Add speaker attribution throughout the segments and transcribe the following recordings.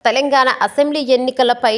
Speaker 1: Telangana assembly ఎన్నికలపై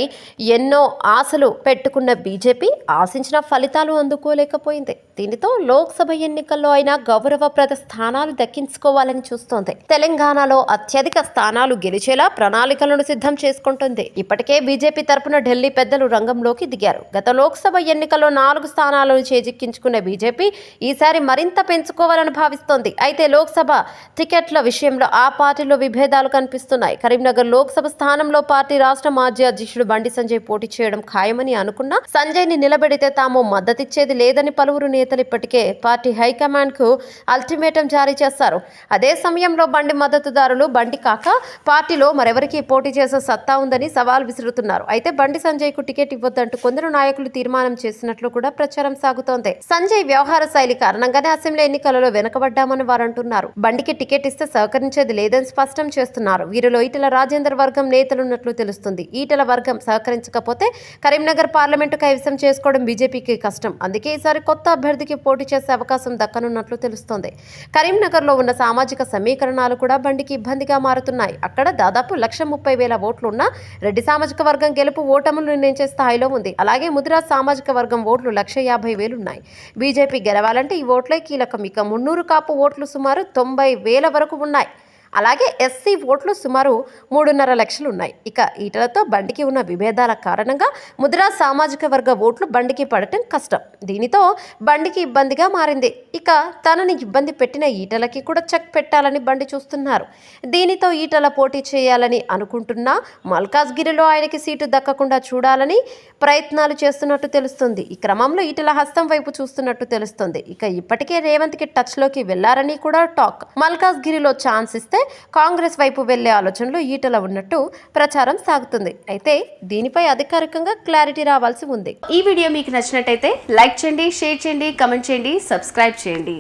Speaker 1: ఎన్నో ఆశలు పెట్టుకున్న బీజేపీ ఆశించిన ఫలితాలు అందుకోలేకపోయింది. దీనితో లోక్సభ ఎన్నికల్లో అయినా గౌరవప్రద స్థానాలు దక్కించుకోవాలని చూస్తోంది. తెలంగాణలో అత్యధిక స్థానాలు గెలిచేలా ప్రణాళికలను సిద్ధం చేసుకుంటుంది. ఇప్పటికే బీజేపీ తరపున ఢిల్లీ పెద్దలు రంగంలోకి దిగారు. గత లోక్సభ ఎన్నికల్లో 4 స్థానాలను చేజిక్కించుకున్న బీజేపీ ఈసారి మరింత పెంచుకోవాలని భావిస్తోంది. అయితే లోక్సభ టికెట్ల విషయంలో ఆ పార్టీలో విభేదాలు కనిపిస్తున్నాయి. కరీంనగర్ లోక్సభ స్థానంలో పార్టీ రాష్ట్ర మాజీ అధ్యక్షుడు బండి సంజయ్ పోటీ చేయడం ఖాయమని అనుకున్నా సంజయ్ ని నిలబెడితే తాము మద్దతిచ్చేది లేదని పలువురు నేతలు ఇప్పటికే పార్టీ హైకమాండ్ కు అల్టిమేటం జారీ చేశారు. అదే సమయంలో బండి మద్దతుదారులు బండి కాక పార్టీలో మరెవరికి పోటీ చేసే సత్తా ఉందని సవాల్ విసురుతున్నారు. అయితే బండి సంజయ్ కు టికెట్ ఇవ్వద్దంటూ కొందరు నాయకులు తీర్మానం చేసినట్లు కూడా ప్రచారం సాగుతోంది. సంజయ్ వ్యవహార శైలి కారణంగానే అసెంబ్లీ ఎన్నికలలో వెనుకబడ్డామని వారంటున్నారు. బండికి టికెట్ ఇస్తే సహకరించేది లేదని స్పష్టం చేస్తున్నారు. వీరిలో ఈటెల రాజేందర్ వర్గం నేతలున్నట్లు తెలుస్తుంది. ఈటెల వర్గం సహకరించకపోతే కరీంనగర్ పార్లమెంటు కైవసం చేసుకోవడం బీజేపీకి కష్టం. అందుకే ఈసారి కొత్త అభ్యర్థికి పోటీ చేసే అవకాశం దక్కనున్నట్లు తెలుస్తోంది. కరీంనగర్లో ఉన్న సామాజిక సమీకరణాలు కూడా బండికి ఇబ్బందిగా మారుతున్నాయి. అక్కడ దాదాపు 1,30,000 ఓట్లు ఉన్న రెడ్డి సామాజిక వర్గం గెలుపు ఓటములు నిర్ణయించే స్థాయిలో ఉంది. అలాగే ముదిరాజ్ సామాజిక వర్గం ఓట్లు 1,50,000 ఉన్నాయి. బీజేపీ గెలవాలంటే ఈ ఓట్లే కీలకం. ఇక మున్నూరు కాపు ఓట్లు సుమారు 90,000 వరకు ఉన్నాయి. అలాగే ఎస్సీ ఓట్లు సుమారు 3.5 లక్షలు ఉన్నాయి. ఇక ఈటలతో బండికి ఉన్న విభేదాల కారణంగా ముదిరాజ్ సామాజిక వర్గ ఓట్లు బండికి పడటం కష్టం. దీనితో బండికి ఇబ్బందిగా మారింది. ఇక తనని ఇబ్బంది పెట్టిన ఈటలకి కూడా చెక్ పెట్టాలని బండి చూస్తున్నారు. దీనితో ఈటల పోటీ చేయాలని అనుకుంటున్నా మల్కాజ్గిరిలో ఆయనకి సీటు దక్కకుండా చూడాలని ప్రయత్నాలు చేస్తున్నట్టు తెలుస్తుంది. ఈ క్రమంలో ఈటల హస్తం వైపు చూస్తున్నట్టు తెలుస్తుంది. ఇక ఇప్పటికే రేవంత్కి టచ్లోకి వెళ్లారని కూడా టాక్. మల్కాజ్గిరిలో ఛాన్స్ ఇస్తే కాంగ్రెస్ వైపు వెళ్లే ఆలోచనలో ఈటల ఉన్నట్టు ప్రచారం సాగుతుంది. అయితే దీనిపై అధికారికంగా క్లారిటీ రావాల్సి ఉంది.
Speaker 2: ఈ వీడియో మీకు నచ్చినట్టయితే లైక్ చేయండి, షేర్ చేయండి, కమెంట్ చేయండి, సబ్స్క్రైబ్ చేయండి.